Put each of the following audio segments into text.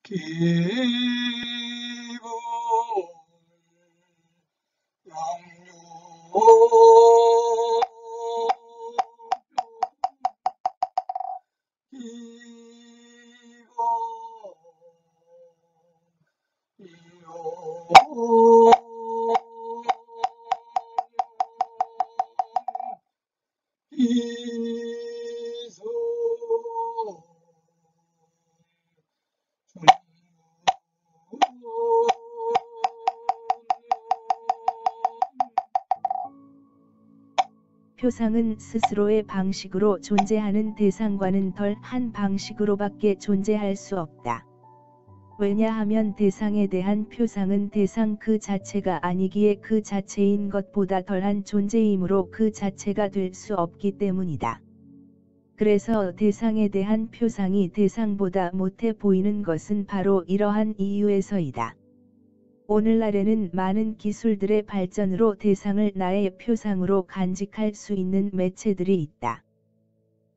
기분 양육 이소 표상은 스스로의 방식으로 존재하는 대상과는 덜한 방식으로밖에 존재할 수 없다. 왜냐하면 대상에 대한 표상은 대상 그 자체가 아니기에 그 자체인 것보다 덜한 존재이므로 그 자체가 될 수 없기 때문이다. 그래서 대상에 대한 표상이 대상보다 못해 보이는 것은 바로 이러한 이유에서이다. 오늘날에는 많은 기술들의 발전으로 대상을 나의 표상으로 간직할 수 있는 매체들이 있다.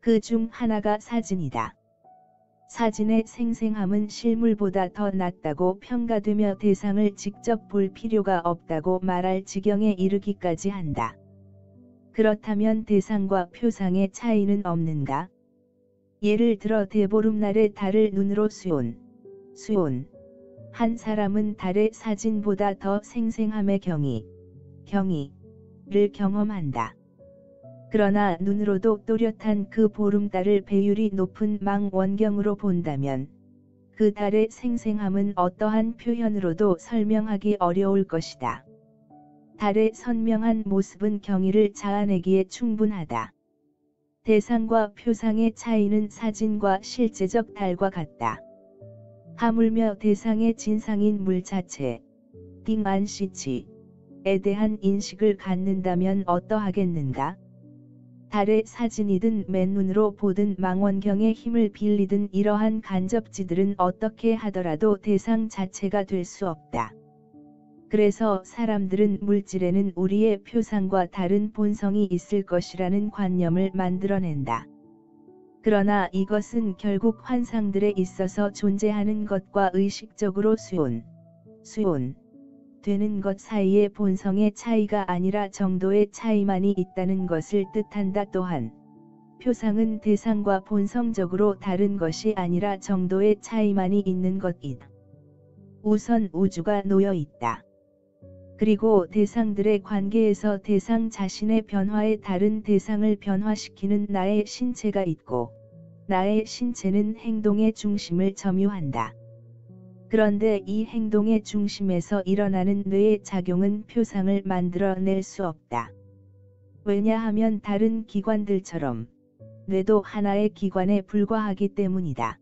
그 중 하나가 사진이다. 사진의 생생함은 실물보다 더 낫다고 평가되며 대상을 직접 볼 필요가 없다고 말할 지경에 이르기까지 한다. 그렇다면 대상과 표상의 차이는 없는가? 예를 들어 대보름날의 달을 눈으로 수온. 한 사람은 달의 사진보다 더 생생함의 경이를 경험한다. 그러나 눈으로도 또렷한 그 보름달을 배율이 높은 망원경으로 본다면 그 달의 생생함은 어떠한 표현으로도 설명하기 어려울 것이다. 달의 선명한 모습은 경이를 자아내기에 충분하다. 대상과 표상의 차이는 사진과 실제적 달과 같다. 하물며 대상의 진상인 물 자체, 딩안시치에 대한 인식을 갖는다면 어떠하겠는가? 달의 사진이든 맨눈으로 보든 망원경의 힘을 빌리든 이러한 간접지들은 어떻게 하더라도 대상 자체가 될 수 없다. 그래서 사람들은 물질에는 우리의 표상과 다른 본성이 있을 것이라는 관념을 만들어낸다. 그러나 이것은 결국 환상들에 있어서 존재하는 것과 의식적으로 수용되는 것 사이의 본성의 차이가 아니라 정도의 차이만이 있다는 것을 뜻한다. 또한 표상은 대상과 본성적으로 다른 것이 아니라 정도의 차이만이 있는 것이다. 우선 우주가 놓여 있다. 그리고 대상들의 관계에서 대상 자신의 변화에 다른 대상을 변화시키는 나의 신체가 있고, 나의 신체는 행동의 중심을 점유한다. 그런데 이 행동의 중심에서 일어나는 뇌의 작용은 표상을 만들어낼 수 없다. 왜냐하면 다른 기관들처럼 뇌도 하나의 기관에 불과하기 때문이다.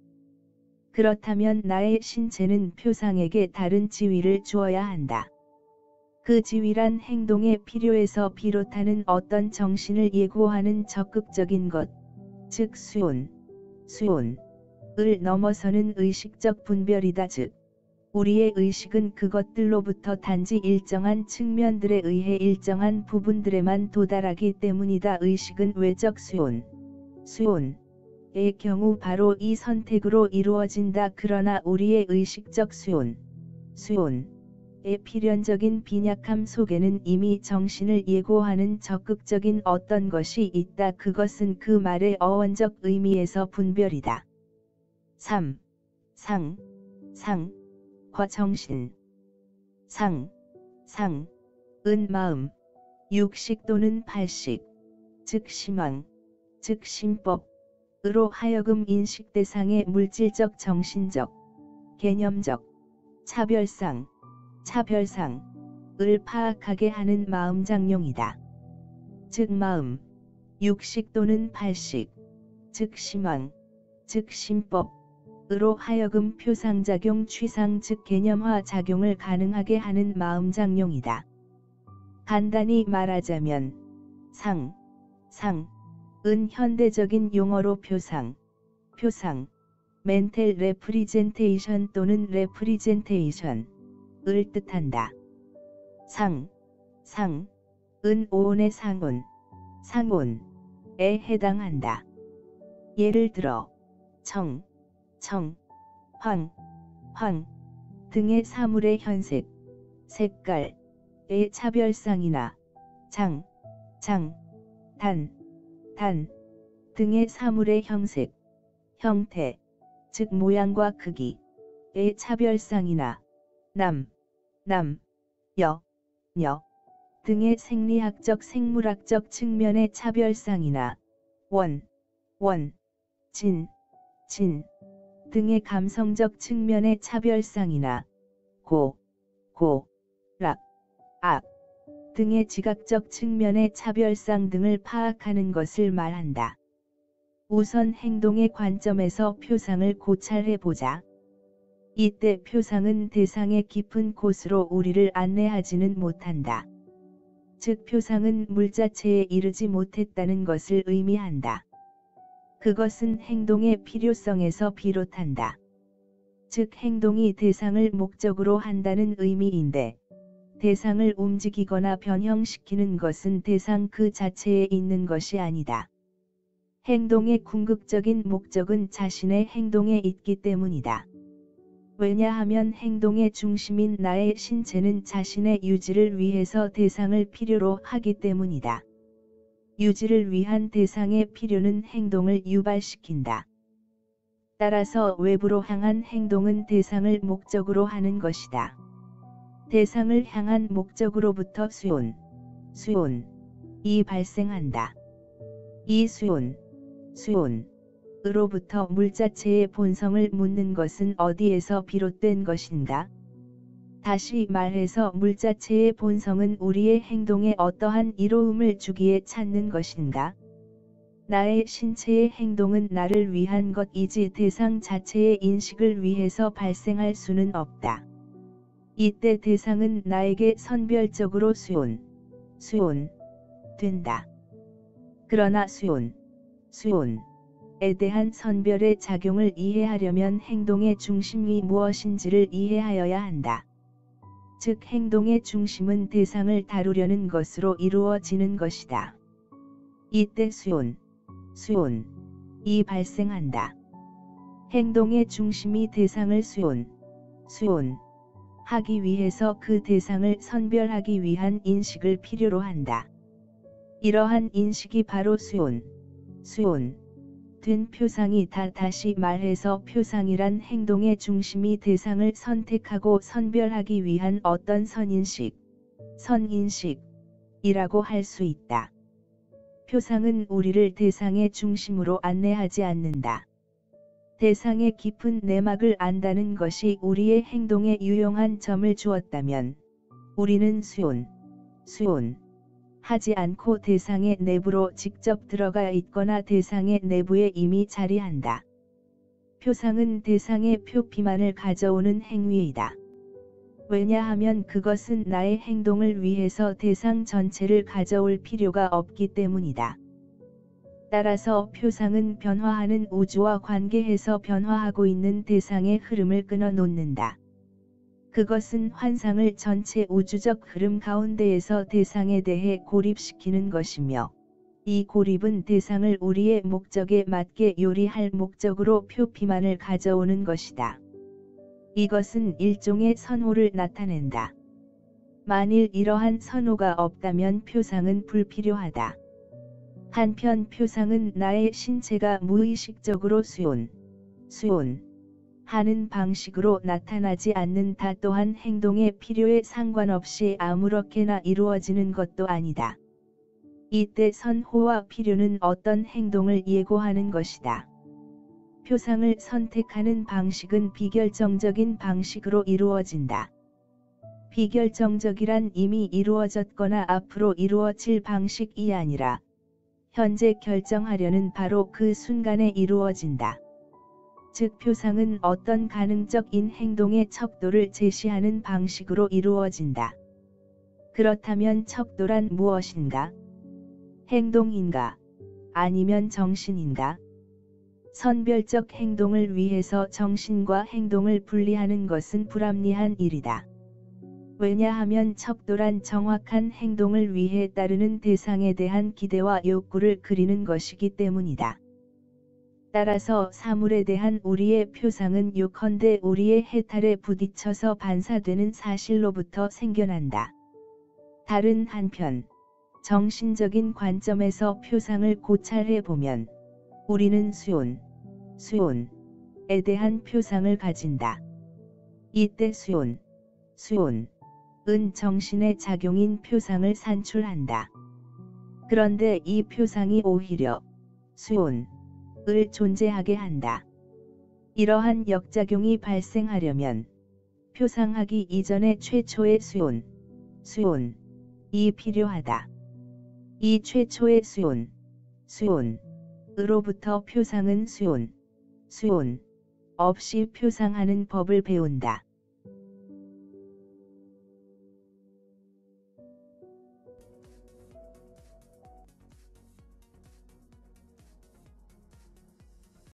그렇다면 나의 신체는 표상에게 다른 지위를 주어야 한다. 그 지위란 행동의 필요에서 비롯하는 어떤 정신을 예고하는 적극적인 것, 즉 수용을 넘어서는 의식적 분별이다. 즉, 우리의 의식은 그것들로부터 단지 일정한 측면들에 의해 일정한 부분들에만 도달하기 때문이다. 의식은 외적 수용의 경우 바로 이 선택으로 이루어진다. 그러나 우리의 의식적 수용의 필연적인 빈약함 속에는 이미 정신을 예고하는 적극적인 어떤 것이 있다. 그것은 그 말의 어원적 의미에서 분별이다. 3. 상과 정신. 상은 마음, 육식 또는 발식, 즉 심왕, 즉 심법으로 하여금 인식 대상의 물질적 정신적, 개념적, 차별상을 파악하게 하는 마음작용이다. 즉 마음, 육식 또는 발식, 즉 심왕, 즉 심법으로 하여금 표상작용 취상 즉 개념화 작용을 가능하게 하는 마음작용이다. 간단히 말하자면 상은 현대적인 용어로 표상, 멘탈 레프리젠테이션 또는 레프리젠테이션을 뜻한다. 상은 오온의 상온에 해당한다. 예를 들어 황, 황 등의 사물의 현색, 색깔의 차별상이나 장, 단 등의 사물의 형색, 형태, 즉 모양과 크기의 차별상이나 남, 여 등의 생리학적 생물학적 측면의 차별상이나 원, 진 등의 감성적 측면의 차별상이나 고, 락, 악 등의 지각적 측면의 차별상 등을 파악하는 것을 말한다. 우선 행동의 관점에서 표상을 고찰해 보자. 이때 표상은 대상의 깊은 곳으로 우리를 안내하지는 못한다. 즉 표상은 물 자체에 이르지 못했다는 것을 의미한다. 그것은 행동의 필요성에서 비롯한다. 즉 행동이 대상을 목적으로 한다는 의미인데, 대상을 움직이거나 변형시키는 것은 대상 그 자체에 있는 것이 아니다. 행동의 궁극적인 목적은 자신의 행동에 있기 때문이다. 왜냐하면 행동의 중심인 나의 신체는 자신의 유지를 위해서 대상을 필요로 하기 때문이다. 유지를 위한 대상의 필요는 행동을 유발시킨다. 따라서 외부로 향한 행동은 대상을 목적으로 하는 것이다. 대상을 향한 목적으로부터 수온이 발생한다. 이 수온으로부터 물 자체의 본성을 묻는 것은 어디에서 비롯된 것인가? 다시 말해서 물 자체의 본성은 우리의 행동에 어떠한 이로움을 주기에 찾는 것인가? 나의 신체의 행동은 나를 위한 것이지 대상 자체의 인식을 위해서 발생할 수는 없다. 이때 대상은 나에게 선별적으로 된다. 그러나 수온에 대한 선별의 작용을 이해하려면 행동의 중심이 무엇인지를 이해하여야 한다. 즉 행동의 중심은 대상을 다루려는 것으로 이루어지는 것이다. 이때 수온이 발생한다. 행동의 중심이 대상을 하기 위해서 그 대상을 선별하기 위한 인식을 필요로 한다. 이러한 인식이 바로 된 표상이다. 다시 말해서 표상이란 행동의 중심이 대상을 선택하고 선별하기 위한 어떤 선인식이라고 할 수 있다. 표상은 우리를 대상의 중심으로 안내하지 않는다. 대상의 깊은 내막을 안다는 것이 우리의 행동에 유용한 점을 주었다면, 우리는 하지 않고 대상의 내부로 직접 들어가 있거나 대상의 내부에 이미 자리한다. 표상은 대상의 표피만을 가져오는 행위이다. 왜냐하면 그것은 나의 행동을 위해서 대상 전체를 가져올 필요가 없기 때문이다. 따라서 표상은 변화하는 우주와 관계해서 변화하고 있는 대상의 흐름을 끊어 놓는다. 그것은 환상을 전체 우주적 흐름 가운데에서 대상에 대해 고립시키는 것이며, 이 고립은 대상을 우리의 목적에 맞게 요리할 목적으로 표피만을 가져오는 것이다. 이것은 일종의 선호를 나타낸다. 만일 이러한 선호가 없다면 표상은 불필요하다. 한편 표상은 나의 신체가 무의식적으로 하는 방식으로 나타나지 않는다. 또한 행동의 필요에 상관없이 아무렇게나 이루어지는 것도 아니다. 이때 선호와 필요는 어떤 행동을 예고하는 것이다. 표상을 선택하는 방식은 비결정적인 방식으로 이루어진다. 비결정적이란 이미 이루어졌거나 앞으로 이루어질 방식이 아니라 현재 결정하려는 바로 그 순간에 이루어진다. 즉 표상은 어떤 가능적인 행동의 척도를 제시하는 방식으로 이루어진다. 그렇다면 척도란 무엇인가? 행동인가? 아니면 정신인가? 선별적 행동을 위해서 정신과 행동을 분리하는 것은 불합리한 일이다. 왜냐하면 척도란 정확한 행동을 위해 따르는 대상에 대한 기대와 욕구를 그리는 것이기 때문이다. 따라서 사물에 대한 우리의 표상은 요컨대 우리의 해탈에 부딪혀서 반사되는 사실로부터 생겨난다. 다른 한편, 정신적인 관점에서 표상을 고찰해 보면 우리는 수온에 대한 표상을 가진다. 이때 수온은 정신의 작용인 표상을 산출한다. 그런데 이 표상이 오히려 수온을 존재하게 한다. 이러한 역작용이 발생하려면 표상하기 이전의 최초의 수온이 필요하다. 이 최초의 수온으로부터 표상은 수온 없이 표상하는 법을 배운다.